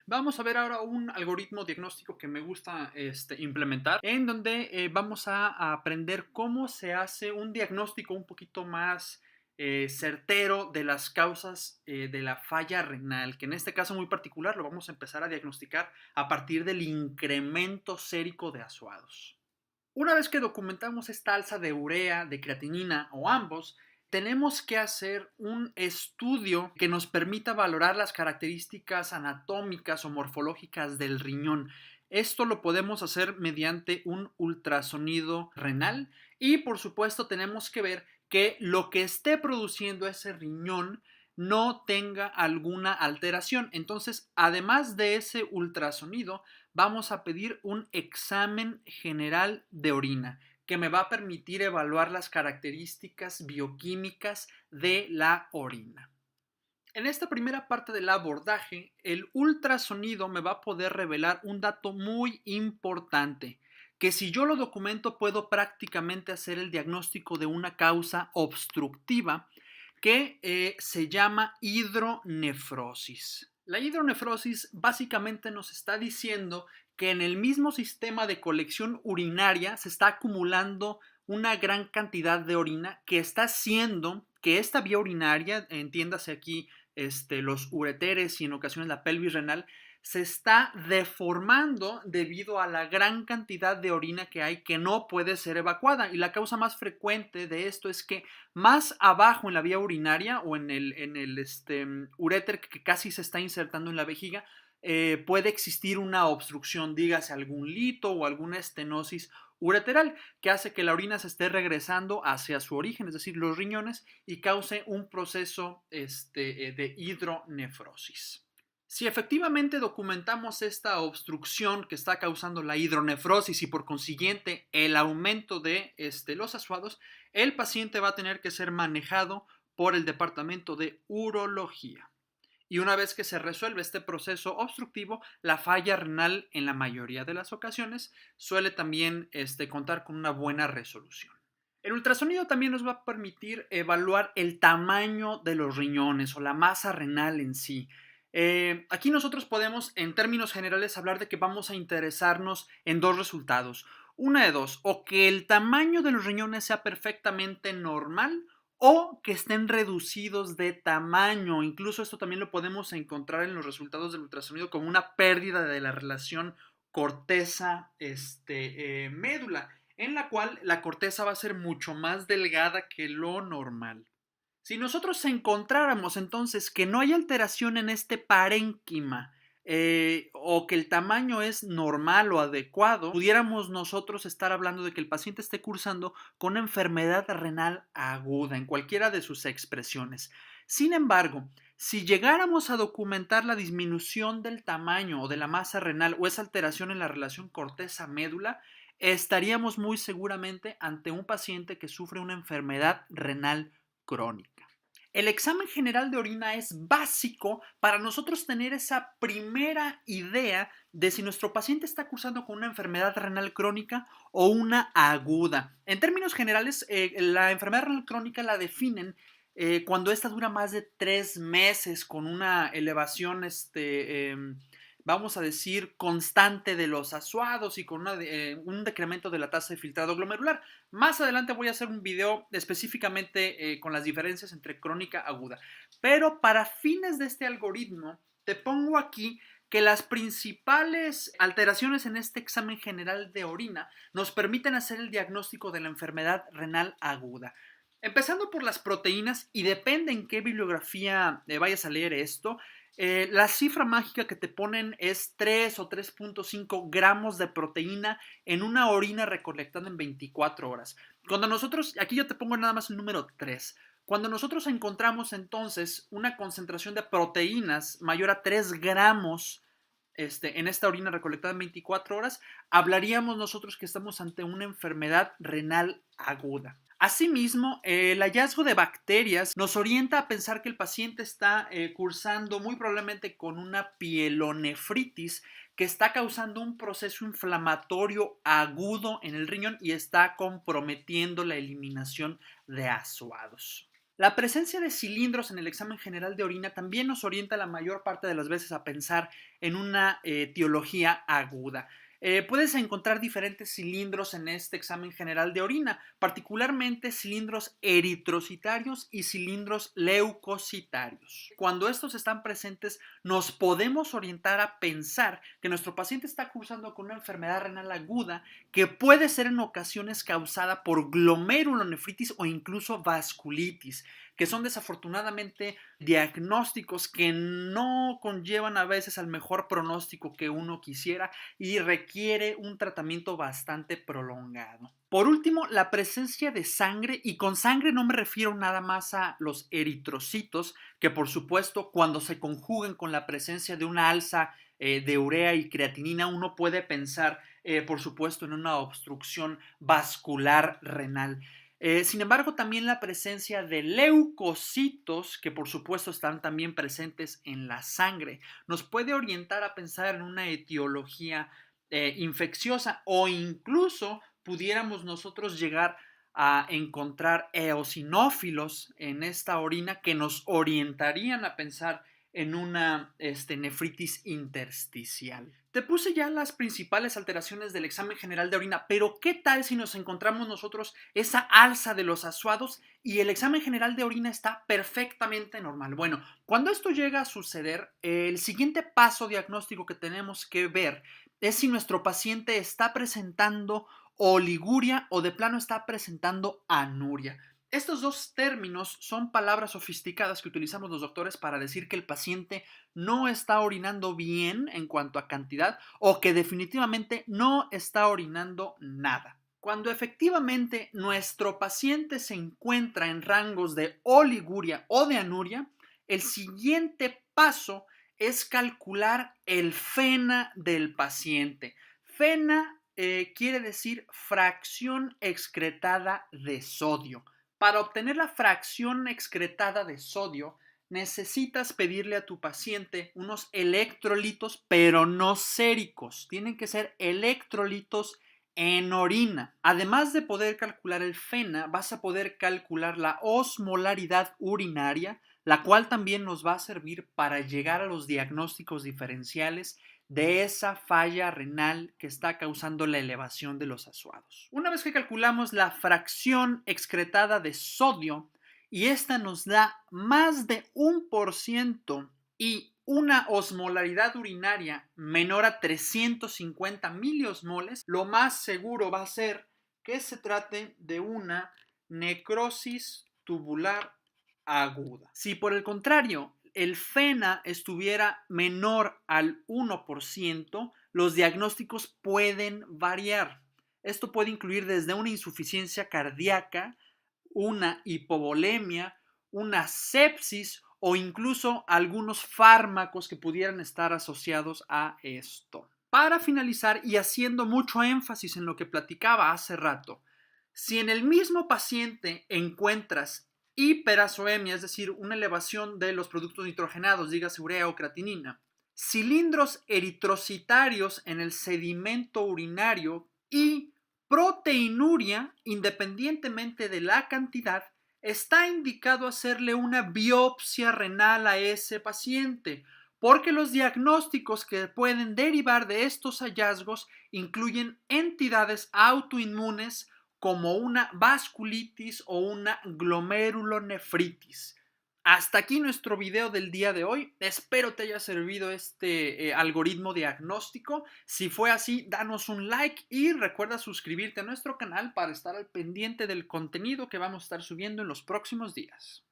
Vamos a ver ahora un algoritmo diagnóstico que me gusta implementar, en donde vamos a aprender cómo se hace un diagnóstico un poquito más certero de las causas de la falla renal, que en este caso muy particular lo vamos a empezar a diagnosticar a partir del incremento sérico de azuados. Una vez que documentamos esta alza de urea, de creatinina o ambos, tenemos que hacer un estudio que nos permita valorar las características anatómicas o morfológicas del riñón. Esto lo podemos hacer mediante un ultrasonido renal y por supuesto tenemos que ver que lo que esté produciendo ese riñón no tenga alguna alteración. Entonces, además de ese ultrasonido, vamos a pedir un examen general de orina que me va a permitir evaluar las características bioquímicas de la orina. En esta primera parte del abordaje, el ultrasonido me va a poder revelar un dato muy importante, que si yo lo documento puedo prácticamente hacer el diagnóstico de una causa obstructiva que se llama hidronefrosis. La hidronefrosis básicamente nos está diciendo que en el mismo sistema de colección urinaria se está acumulando una gran cantidad de orina que está haciendo que esta vía urinaria, entiéndase aquí los ureteres y en ocasiones la pelvis renal, se está deformando debido a la gran cantidad de orina que hay que no puede ser evacuada. Y la causa más frecuente de esto es que más abajo en la vía urinaria o en el uréter que casi se está insertando en la vejiga, puede existir una obstrucción, dígase algún lito o alguna estenosis ureteral que hace que la orina se esté regresando hacia su origen, es decir, los riñones, y cause un proceso de hidronefrosis. Si efectivamente documentamos esta obstrucción que está causando la hidronefrosis y por consiguiente el aumento de los azuados, el paciente va a tener que ser manejado por el departamento de urología. Y una vez que se resuelve este proceso obstructivo, la falla renal en la mayoría de las ocasiones suele también contar con una buena resolución. El ultrasonido también nos va a permitir evaluar el tamaño de los riñones o la masa renal en sí. Aquí nosotros podemos, en términos generales, hablar de que vamos a interesarnos en dos resultados. Una de dos, o que el tamaño de los riñones sea perfectamente normal o que estén reducidos de tamaño. Incluso esto también lo podemos encontrar en los resultados del ultrasonido como una pérdida de la relación corteza-médula, en la cual la corteza va a ser mucho más delgada que lo normal. Si nosotros encontráramos entonces que no hay alteración en este parénquima o que el tamaño es normal o adecuado, pudiéramos nosotros estar hablando de que el paciente esté cursando con una enfermedad renal aguda en cualquiera de sus expresiones. Sin embargo, si llegáramos a documentar la disminución del tamaño o de la masa renal o esa alteración en la relación corteza-médula, estaríamos muy seguramente ante un paciente que sufre una enfermedad renal crónica. El examen general de orina es básico para nosotros tener esa primera idea de si nuestro paciente está cursando con una enfermedad renal crónica o una aguda. En términos generales, la enfermedad renal crónica la definen cuando esta dura más de 3 meses con una elevación vamos a decir, constante de los azuados y con un decremento de la tasa de filtrado glomerular. Más adelante voy a hacer un video específicamente con las diferencias entre crónica y aguda. Pero para fines de este algoritmo, te pongo aquí que las principales alteraciones en este examen general de orina nos permiten hacer el diagnóstico de la enfermedad renal aguda. Empezando por las proteínas, y depende en qué bibliografía vayas a leer esto, la cifra mágica que te ponen es 3 o 3.5 gramos de proteína en una orina recolectada en 24 horas. Cuando nosotros, aquí yo te pongo nada más el número 3. Cuando nosotros encontramos entonces una concentración de proteínas mayor a 3 gramos en esta orina recolectada en 24 horas, hablaríamos nosotros que estamos ante una enfermedad renal aguda. Asimismo, el hallazgo de bacterias nos orienta a pensar que el paciente está cursando muy probablemente con una pielonefritis que está causando un proceso inflamatorio agudo en el riñón y está comprometiendo la eliminación de azuados. La presencia de cilindros en el examen general de orina también nos orienta la mayor parte de las veces a pensar en una etiología aguda. Puedes encontrar diferentes cilindros en este examen general de orina, particularmente cilindros eritrocitarios y cilindros leucocitarios. Cuando estos están presentes, nos podemos orientar a pensar que nuestro paciente está cursando con una enfermedad renal aguda que puede ser en ocasiones causada por glomerulonefritis o incluso vasculitis, que son desafortunadamente diagnósticos que no conllevan a veces al mejor pronóstico que uno quisiera y requiere un tratamiento bastante prolongado. Por último, la presencia de sangre, y con sangre no me refiero nada más a los eritrocitos, que por supuesto cuando se conjuguen con la presencia de una alza de urea y creatinina, uno puede pensar, por supuesto, en una obstrucción vascular renal. Sin embargo, también la presencia de leucocitos, que por supuesto están también presentes en la sangre, nos puede orientar a pensar en una etiología infecciosa, o incluso pudiéramos nosotros llegar a encontrar eosinófilos en esta orina que nos orientarían a pensar en una nefritis intersticial. Te puse ya las principales alteraciones del examen general de orina, pero ¿qué tal si nos encontramos nosotros esa alza de los azuados y el examen general de orina está perfectamente normal? Bueno, cuando esto llega a suceder, el siguiente paso diagnóstico que tenemos que ver es si nuestro paciente está presentando oliguria o de plano está presentando anuria. Estos dos términos son palabras sofisticadas que utilizamos los doctores para decir que el paciente no está orinando bien en cuanto a cantidad o que definitivamente no está orinando nada. Cuando efectivamente nuestro paciente se encuentra en rangos de oliguria o de anuria, el siguiente paso es calcular el FENA del paciente. FENA quiere decir fracción excretada de sodio. Para obtener la fracción excretada de sodio, necesitas pedirle a tu paciente unos electrolitos, pero no séricos. Tienen que ser electrolitos en orina. Además de poder calcular el FENA, vas a poder calcular la osmolaridad urinaria, la cual también nos va a servir para llegar a los diagnósticos diferenciales de esa falla renal que está causando la elevación de los azuados. Una vez que calculamos la fracción excretada de sodio y esta nos da más de 1% y una osmolaridad urinaria menor a 350 miliosmoles, lo más seguro va a ser que se trate de una necrosis tubular aguda. Si por el contrario el FENA estuviera menor al 1%, los diagnósticos pueden variar. Esto puede incluir desde una insuficiencia cardíaca, una hipovolemia, una sepsis o incluso algunos fármacos que pudieran estar asociados a esto. Para finalizar, y haciendo mucho énfasis en lo que platicaba hace rato, si en el mismo paciente encuentras hiperazoemia, es decir, una elevación de los productos nitrogenados, dígase urea o creatinina, cilindros eritrocitarios en el sedimento urinario y proteinuria, independientemente de la cantidad, está indicado hacerle una biopsia renal a ese paciente, porque los diagnósticos que pueden derivar de estos hallazgos incluyen entidades autoinmunes como una vasculitis o una glomerulonefritis. Hasta aquí nuestro video del día de hoy. Espero te haya servido este algoritmo diagnóstico. Si fue así, danos un like y recuerda suscribirte a nuestro canal para estar al pendiente del contenido que vamos a estar subiendo en los próximos días.